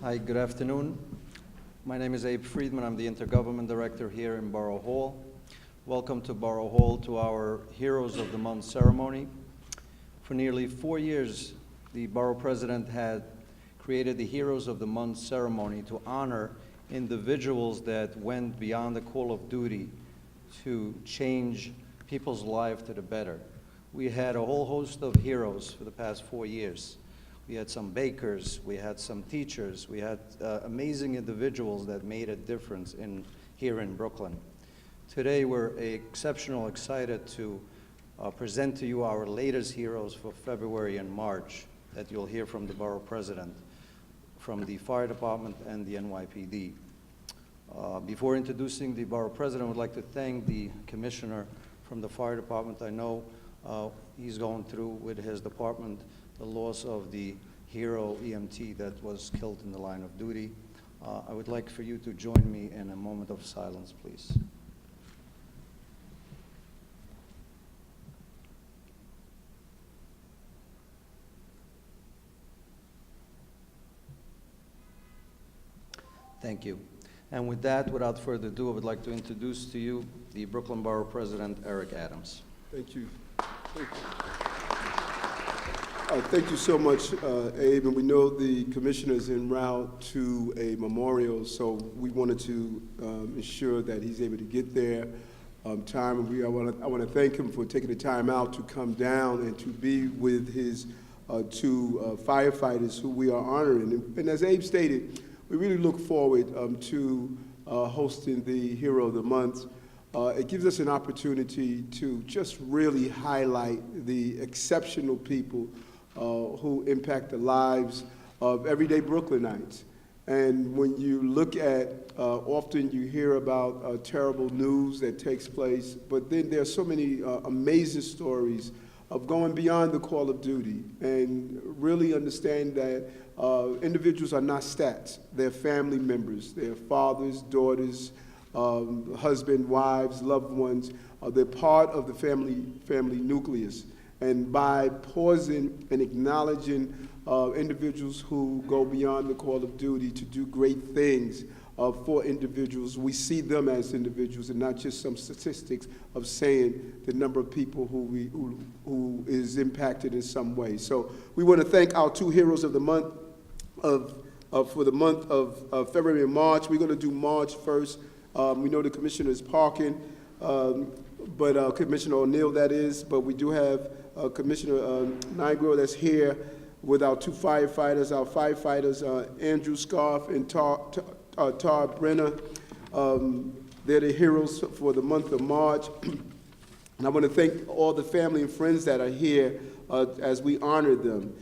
Hi, good afternoon. My name is Abe Friedman. I'm the Intergovernment Director here in Borough Hall. Welcome to Borough Hall to our Heroes of the Month ceremony. For nearly 4 years, the Borough President had created the Heroes of the Month ceremony to honor individuals that went beyond the call of duty to change people's life to the better. We had a whole host of heroes for the past 4 years. We had some bakers, we had some teachers, we had amazing individuals that made a difference here in Brooklyn. Today we're excited to present to you our latest heroes for February and March that you'll hear from the Borough President, from the Fire Department and the NYPD. Before introducing the Borough President, I would like to thank the Commissioner from the Fire Department. I know he's going through with his department the loss of the hero EMT that was killed in the line of duty. I would like for you to join me in a moment of silence, please. Thank you. And with that, without further ado, I would like to introduce to you the Brooklyn Borough President, Eric Adams. Thank you. Thank you so much, Abe. And we know the commissioner's en route to a memorial, so we wanted to ensure that he's able to get there on time. And I want to thank him for taking the time out to come down and to be with his two firefighters who we are honoring. And as Abe stated, we really look forward to hosting the Hero of the Month. It gives us an opportunity to just really highlight the exceptional people who impact the lives of everyday Brooklynites. And when you look at, often you hear about terrible news that takes place, but then there are so many amazing stories of going beyond the call of duty and really understand that individuals are not stats. They're family members. They're fathers, daughters, husband, wives, loved ones. They're part of the family nucleus. And by pausing and acknowledging individuals who go beyond the call of duty to do great things for individuals, we see them as individuals and not just some statistics of saying the number of people who is impacted in some way. So we want to thank our two heroes of the month for the month of February and March. We're going to do March first. We know the commissioner is parking, but Commissioner O'Neill, that is, but we do have Commissioner Nigro that's here with our two firefighters, Andrew Scharf and Todd, Brenner. They're the heroes for the month of March. And I want to thank all the family and friends that are here as we honor them.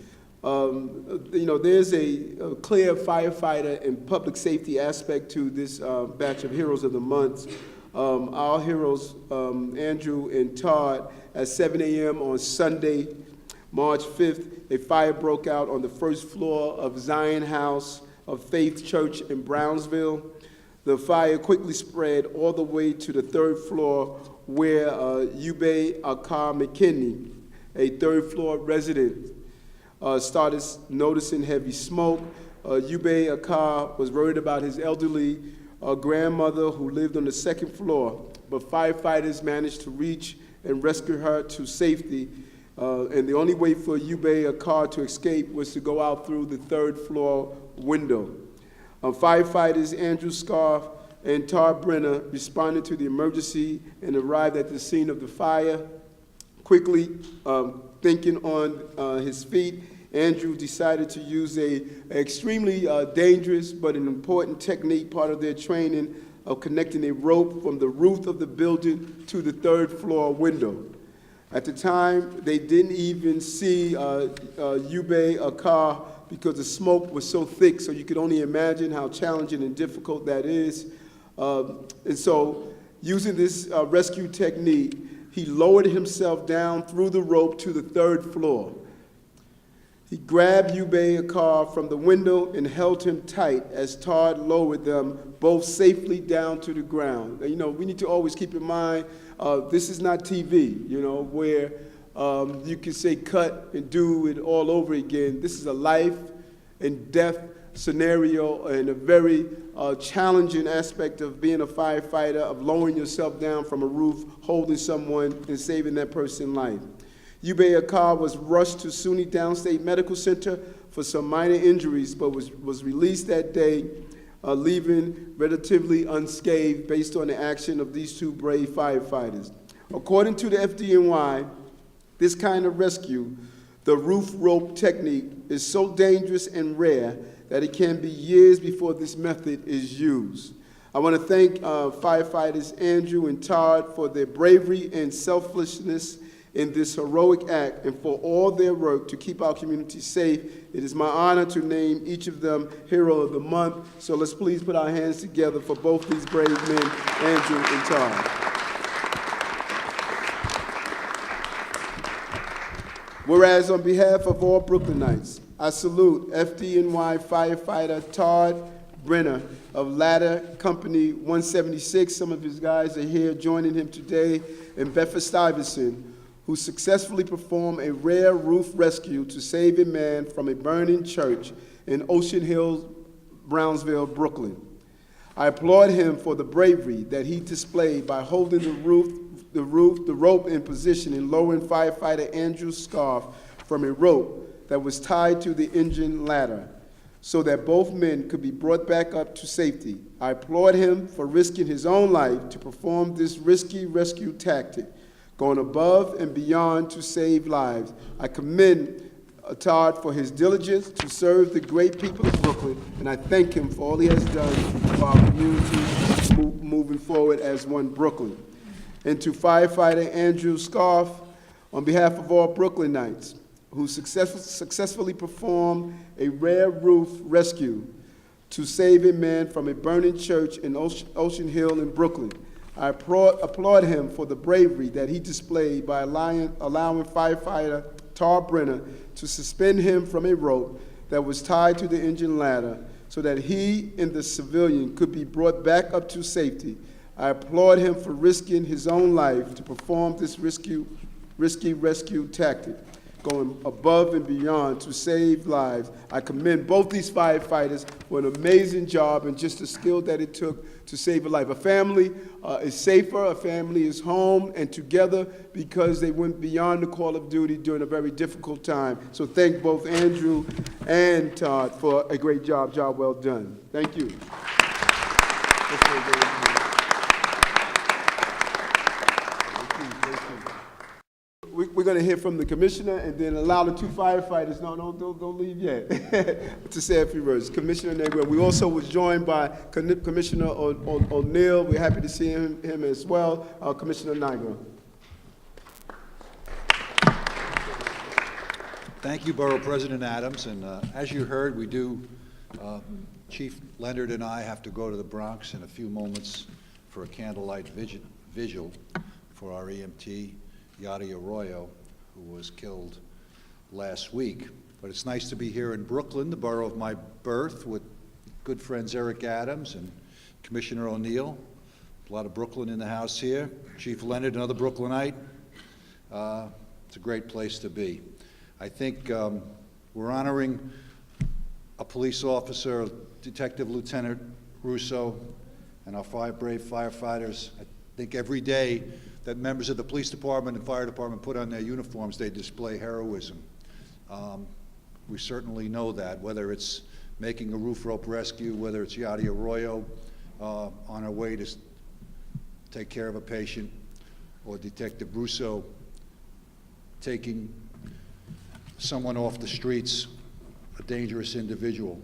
There's a clear firefighter and public safety aspect to this batch of Heroes of the Month. Our heroes, Andrew and Todd, at 7 a.m. on Sunday, March 5th, a fire broke out on the first floor of Zion House of Faith Church in Brownsville. The fire quickly spread all the way to the third floor where Ube Akar McKinney, a third floor resident, started noticing heavy smoke. Ube Akar was worried about his elderly grandmother who lived on the second floor, but firefighters managed to reach and rescue her to safety. And the only way for Ube Akar to escape was to go out through the third floor window. Firefighters Andrew Scharf and Todd Brenner responded to the emergency and arrived at the scene of the fire. Quickly thinking on his feet, Andrew decided to use an extremely dangerous but an important technique, part of their training, of connecting a rope from the roof of the building to the third floor window. At the time, they didn't even see Ube Akar because the smoke was so thick, so you could only imagine how challenging and difficult that is. And so, using this rescue technique, he lowered himself down through the rope to the third floor. He grabbed Ube Akar from the window and held him tight as Todd lowered them both safely down to the ground. We need to always keep in mind, this is not TV, where you can say cut and do it all over again. This is a life and death scenario and a very challenging aspect of being a firefighter, of lowering yourself down from a roof, holding someone, and saving that person's life. Yubei Akar was rushed to SUNY Downstate Medical Center for some minor injuries, but was released that day, leaving relatively unscathed based on the action of these two brave firefighters. According to the FDNY, this kind of rescue, the roof rope technique, is so dangerous and rare that it can be years before this method is used. I want to thank firefighters Andrew and Todd for their bravery and selflessness in this heroic act and for all their work to keep our community safe. It is my honor to name each of them Hero of the Month. So let's please put our hands together for both these brave men, Andrew and Todd. Whereas on behalf of all Brooklynites, I salute FDNY firefighter Todd Brenner of Ladder Company 176. Some of his guys are here joining him today in Bedford-Stuyvesant, who successfully performed a rare roof rescue to save a man from a burning church in Ocean Hill, Brownsville, Brooklyn. I applaud him for the bravery that he displayed by holding the rope in position and lowering firefighter Andrew Scharf from a rope that was tied to the engine ladder so that both men could be brought back up to safety. I applaud him for risking his own life to perform this risky rescue tactic, going above and beyond to save lives. I commend Todd for his diligence to serve the great people of Brooklyn, and I thank him for all he has done for our community moving forward as one Brooklyn. And to firefighter Andrew Scharf, on behalf of all Brooklynites, who successfully performed a rare roof rescue to save a man from a burning church in Ocean Hill in Brooklyn. I applaud him for the bravery that he displayed by allowing firefighter Todd Brenner to suspend him from a rope that was tied to the engine ladder so that he and the civilian could be brought back up to safety. I applaud him for risking his own life to perform this risky rescue tactic, going above and beyond to save lives. I commend both these firefighters for an amazing job and just the skill that it took to save a life. A family is safer, a family is home and together because they went beyond the call of duty during a very difficult time. So thank both Andrew and Todd for a great job well done. Thank you. We're going to hear from the commissioner and then allow the two firefighters, don't leave yet, to say a few words. Commissioner Nigro. We also was joined by Commissioner O'Neill. We're happy to see him as well. Commissioner Nigro. Thank you, Borough President Adams. And as you heard, we do, Chief Leonard and I have to go to the Bronx in a few moments for a candlelight vigil for our EMT, Yadi Arroyo, who was killed last week. But it's nice to be here in Brooklyn, the borough of my birth, with good friends Eric Adams and Commissioner O'Neill. A lot of Brooklyn in the house here. Chief Leonard, another Brooklynite. It's a great place to be. I think we're honoring a police officer, Detective Lieutenant Russo, and our brave firefighters. I think every day that members of the police department and fire department put on their uniforms, they display heroism. We certainly know that, whether it's making a roof rope rescue, whether it's Yadi Arroyo on our way to take care of a patient, or Detective Russo taking someone off the streets, a dangerous individual.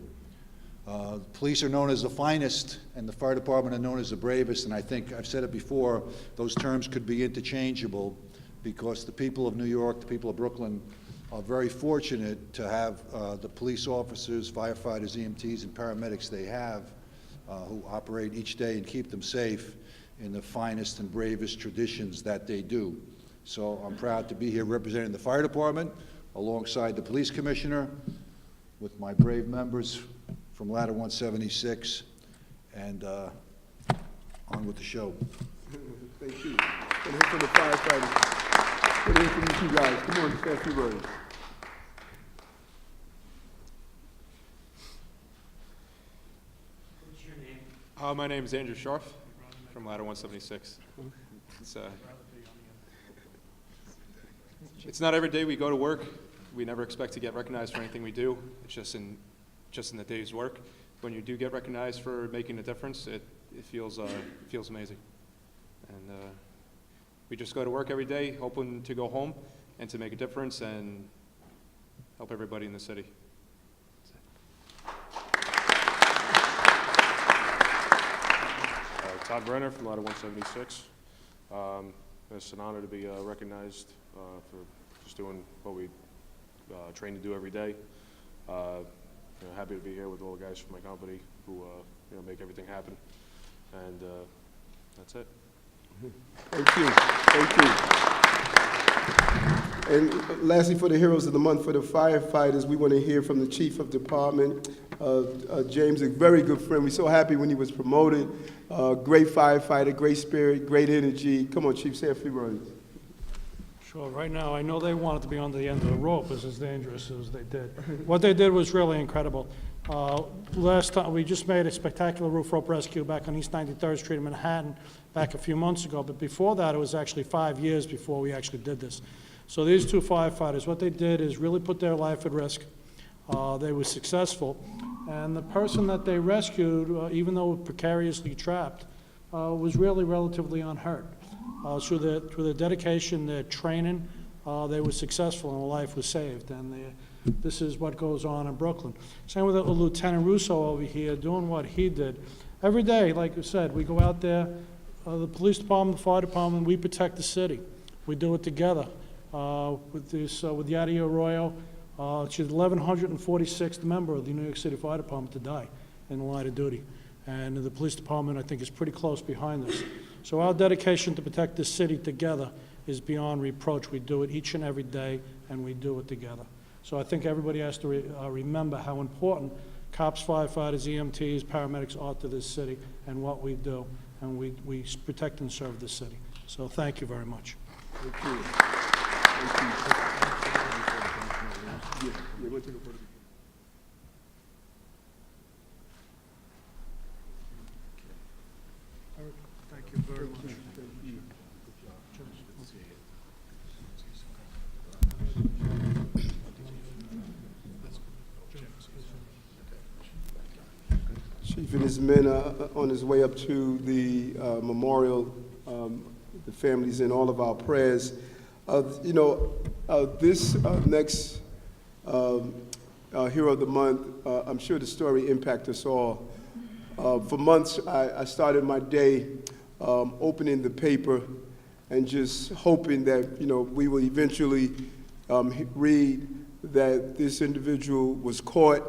Police are known as the finest, and the fire department are known as the bravest, and I think, I've said it before, those terms could be interchangeable because the people of New York, the people of Brooklyn, are very fortunate to have the police officers, firefighters, EMTs, and paramedics they have who operate each day and keep them safe in the finest and bravest traditions that they do. So I'm proud to be here representing the fire department alongside the police commissioner with my brave members from Ladder 176, and on with the show. Thank you. And hear from the firefighters. Good to hear from you two guys. Come on, say a few words. My name is Andrew Scharf from Ladder 176. It's not every day we go to work. We never expect to get recognized for anything we do. It's just in the day's work. When you do get recognized for making a difference, it feels amazing. And we just go to work every day, hoping to go home and to make a difference and help everybody in the city. Todd Brenner from Ladder 176. It's an honor to be recognized for just doing what we train to do every day. Happy to be here with all the guys from my company who make everything happen. And that's it. Thank you. Thank you. And lastly, for the Heroes of the Month, for the firefighters, we want to hear from the Chief of Department, James, a very good friend. We're so happy when he was promoted. Great firefighter, great spirit, great energy. Come on, Chief, say a few words. Sure. Right now, I know they wanted to be on the end of the rope. It's as dangerous as they did. What they did was really incredible. Last time, we just made a spectacular roof rope rescue back on East 93rd Street in Manhattan back a few months ago. But before that, it was actually 5 years before we actually did this. So these two firefighters, what they did is really put their life at risk. They were successful. And the person that they rescued, even though precariously trapped, was really relatively unhurt. Through their dedication, their training, they were successful and a life was saved. And this is what goes on in Brooklyn. Same with Lieutenant Russo over here, doing what he did. Every day, like you said, we go out there, the police department, the fire department, we protect the city. We do it together. With Yadi Arroyo, she's 1,146th member of the New York City Fire Department to die in the line of duty. And the police department, I think, is pretty close behind us. So our dedication to protect this city together is beyond reproach. We do it each and every day, and we do it together. So I think everybody has to remember how important cops, firefighters, EMTs, paramedics are to this city and what we do, and we protect and serve this city. So thank you very much. Thank you. Thank you. Yeah, we'll take a photo. Thank you very much. Chief and his men are on his way up to the memorial, the families in all of our prayers. This next Hero of the Month, I'm sure the story impacts us all. For months, I started my day opening the paper and just hoping that, we will eventually read that this individual was caught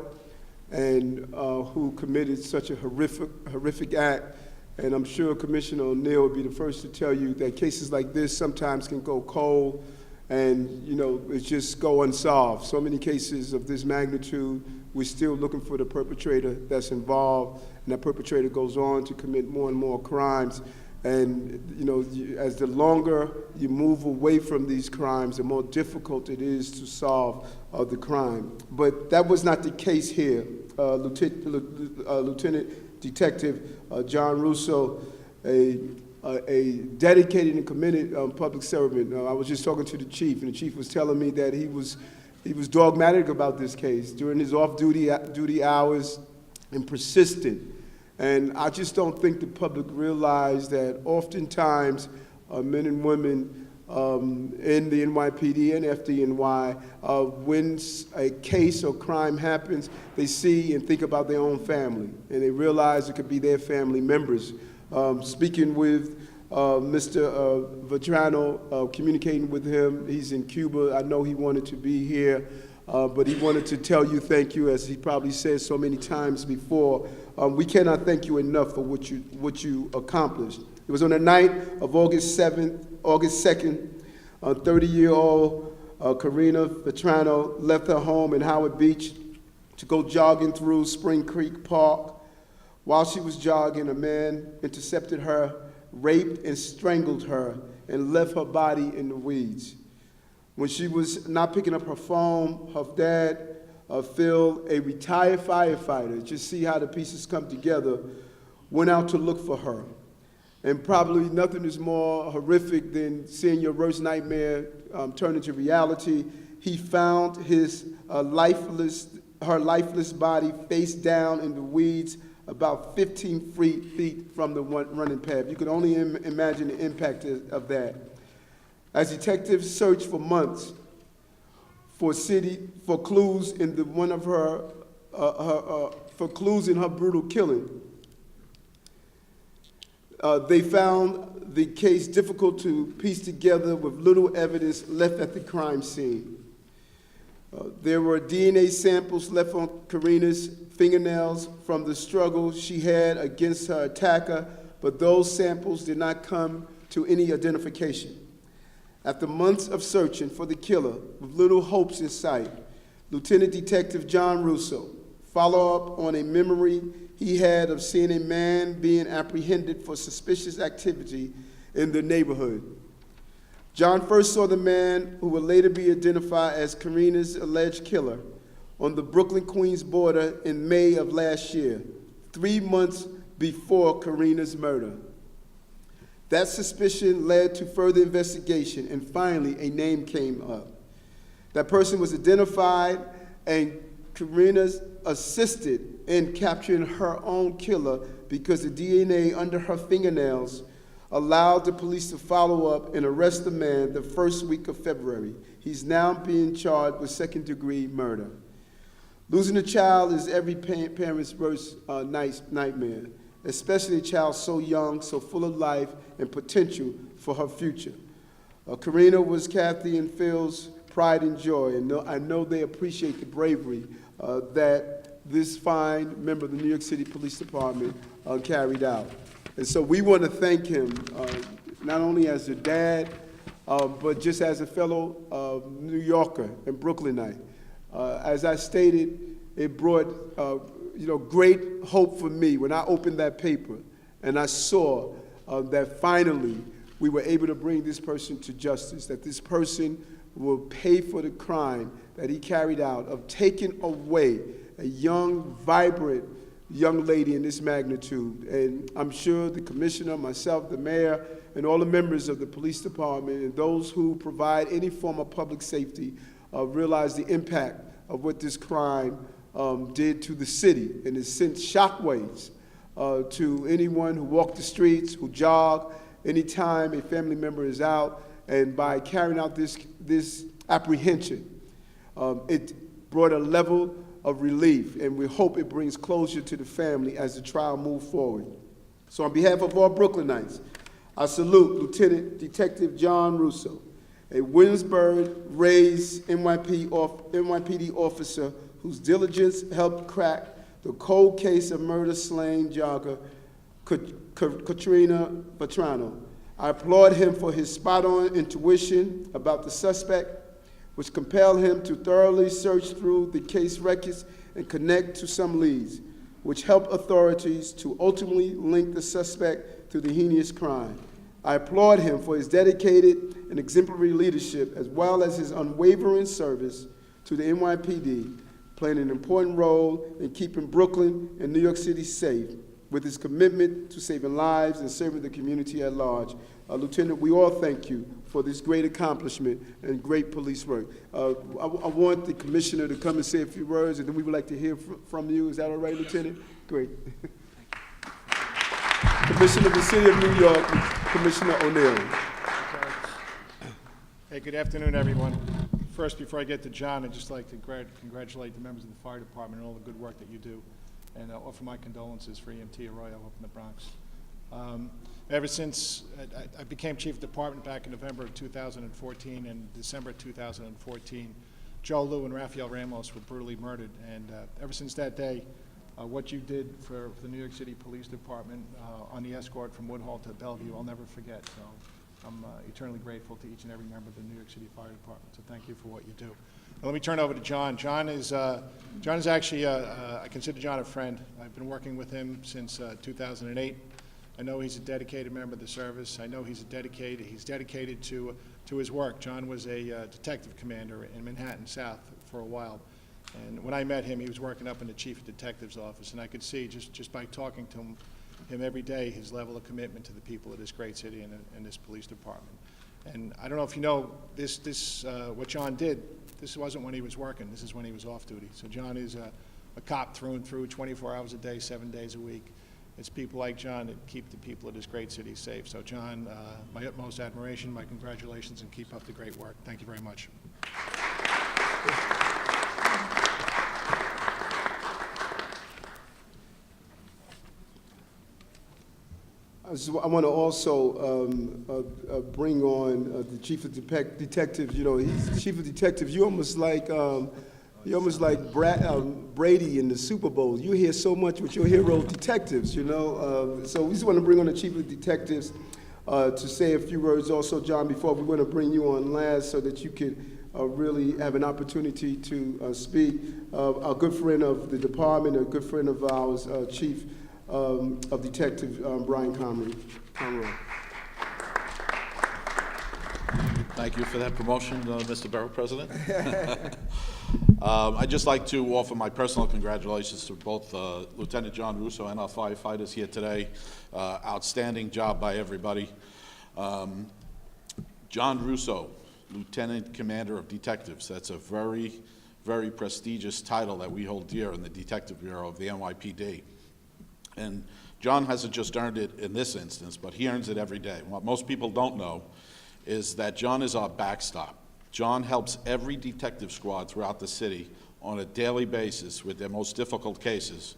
and who committed such a horrific act. And I'm sure Commissioner O'Neill will be the first to tell you that cases like this sometimes can go cold and, it's just go unsolved. So many cases of this magnitude, we're still looking for the perpetrator that's involved, and that perpetrator goes on to commit more and more crimes. And, as the longer you move away from these crimes, the more difficult it is to solve the crime. But that was not the case here. Lieutenant Detective John Russo, a dedicated and committed public servant. I was just talking to the chief, and the chief was telling me that he was dogmatic about this case during his off-duty hours and persistent. And I just don't think the public realize that oftentimes men and women in the NYPD and FDNY, when a case or crime happens, they see and think about their own family, and they realize it could be their family members. Speaking with Mr. Vetrano, communicating with him, he's in Cuba. I know he wanted to be here, but he wanted to tell you thank you, as he probably said so many times before. We cannot thank you enough for what you accomplished. It was on the night of August 2nd, 30-year-old Katrina Vetrano left her home in Howard Beach to go jogging through Spring Creek Park. While she was jogging, a man intercepted her, raped and strangled her, and left her body in the weeds. When she was not picking up her phone, her dad, Phil, a retired firefighter, just see how the pieces come together, went out to look for her. And probably nothing is more horrific than seeing your worst nightmare turn into reality. He found her lifeless body face down in the weeds about 15 feet from the running path. You can only imagine the impact of that. As detectives searched for months for clues in for clues in her brutal killing, they found the case difficult to piece together with little evidence left at the crime scene. There were DNA samples left on Karina's fingernails from the struggle she had against her attacker, but those samples did not come to any identification. After months of searching for the killer with little hopes in sight, Lieutenant Detective John Russo followed up on a memory he had of seeing a man being apprehended for suspicious activity in the neighborhood. John first saw the man who would later be identified as Karina's alleged killer on the Brooklyn-Queens border in May of last year, 3 months before Karina's murder. That suspicion led to further investigation, and finally a name came up. That person was identified, and Karina assisted in capturing her own killer because the DNA under her fingernails allowed the police to follow up and arrest the man the first week of February. He's now being charged with second-degree murder. Losing a child is every parent's worst nightmare, especially a child so young, so full of life and potential for her future. Karina was Kathy and Phil's pride and joy, and I know they appreciate the bravery that this fine member of the New York City Police Department carried out. And so we want to thank him, not only as a dad, but just as a fellow New Yorker and Brooklynite. As I stated, it brought great hope for me when I opened that paper and I saw that finally we were able to bring this person to justice, that this person will pay for the crime that he carried out of taking away a young, vibrant young lady in this magnitude. And I'm sure the commissioner, myself, the mayor, and all the members of the police department and those who provide any form of public safety realize the impact of what this crime did to the city, and it sent shockwaves to anyone who walked the streets, who jog, anytime a family member is out. And by carrying out this apprehension, it brought a level of relief, and we hope it brings closure to the family as the trial moves forward. So on behalf of all Brooklynites, I salute Lieutenant Detective John Russo, a Williamsburg-raised NYPD officer whose diligence helped crack the cold case of murder-slain jogger Katrina Vetrano. I applaud him for his spot-on intuition about the suspect, which compelled him to thoroughly search through the case records and connect to some leads, which helped authorities to ultimately link the suspect to the heinous crime. I applaud him for his dedicated and exemplary leadership, as well as his unwavering service to the NYPD, playing an important role in keeping Brooklyn and New York City safe, with his commitment to saving lives and serving the community at large. Lieutenant, we all thank you for this great accomplishment and great police work. I want the commissioner to come and say a few words, and then we would like to hear from you. Is that all right, Lieutenant? Great. Commissioner of the City of New York, Commissioner O'Neill. Hey, good afternoon, everyone. First, before I get to John, I'd just like to congratulate the members of the fire department and all the good work that you do, and offer my condolences for EMT Arroyo up in the Bronx. Ever since I became chief of department back in November of 2014 and December 2014, Joe Liu and Rafael Ramos were brutally murdered, and ever since that day, what you did for the New York City Police Department on the escort from Woodhall to Bellevue, I'll never forget. So I'm eternally grateful to each and every member of the New York City Fire Department, so thank you for what you do. Now, let me turn over to John. John is actually, I consider John a friend. I've been working with him since 2008. I know he's a dedicated member of the service. I know he's dedicated to his work. John was a detective commander in Manhattan South for a while. And when I met him, he was working up in the chief of detective's office, and I could see just by talking to him him every day, his level of commitment to the people of this great city and this police department. And I don't know if you know, what John did, this wasn't when he was working, this is when he was off duty. So John is a cop through and through, 24 hours a day, 7 days a week. It's people like John that keep the people of this great city safe. So John, my utmost admiration, my congratulations, and keep up the great work. Thank you very much. I want to also bring on the chief of detectives. You know, he's chief of detectives. You're almost like Brady in the Super Bowl. You hear so much with your hero detectives. You know, so we just want to bring on the chief of detectives to say a few words. Also, John, before we want to bring you on last, so that you could really have an opportunity to speak. A good friend of the department, a good friend of ours, Chief of Detective Brian Conroy. Thank you for that promotion, Mr. Borough President. I'd just like to offer my personal congratulations to both Lieutenant John Russo and our firefighters here today. Outstanding job by everybody. John Russo, Lieutenant Commander of Detectives. That's a very, very prestigious title that we hold dear in the Detective Bureau of the NYPD. And John hasn't just earned it in this instance, but he earns it every day. What most people don't know is that John is our backstop. John helps every detective squad throughout the city on a daily basis with their most difficult cases.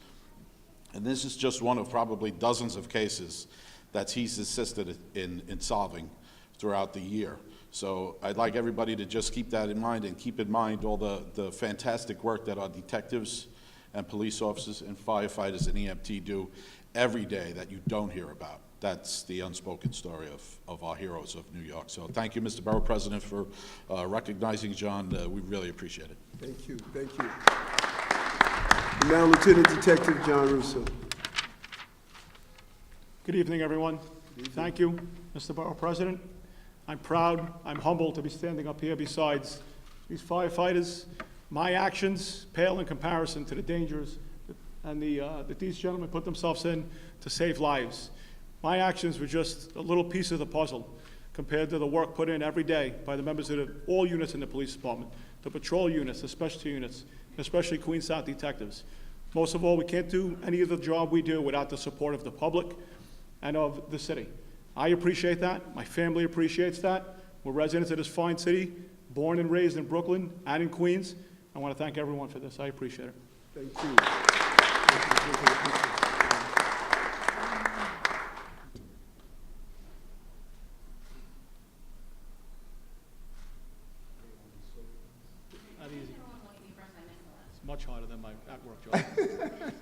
And this is just one of probably dozens of cases that he's assisted in solving throughout the year. So I'd like everybody to just keep that in mind, and keep in mind all the fantastic work that our detectives and police officers and firefighters and EMT do every day that you don't hear about. That's the unspoken story of our heroes of New York. So thank you, Mr. Borough President, for recognizing John. We really appreciate it. Thank you, thank you. And now, Lieutenant Detective John Russo. Good evening, everyone. Thank you, Mr. Borough President. I'm proud, I'm humbled to be standing up here besides these firefighters. My actions pale in comparison to the dangers that these gentlemen put themselves in to save lives. My actions were just a little piece of the puzzle compared to the work put in every day by the members of all units in the police department, the patrol units, the specialty units, especially Queens South detectives. Most of all, we can't do any of the job we do without the support of the public and of the city. I appreciate that. My family appreciates that. We're residents of this fine city, born and raised in Brooklyn and in Queens. I want to thank everyone for this. I appreciate it. Thank you. Not easy. It's much harder than my at-work job.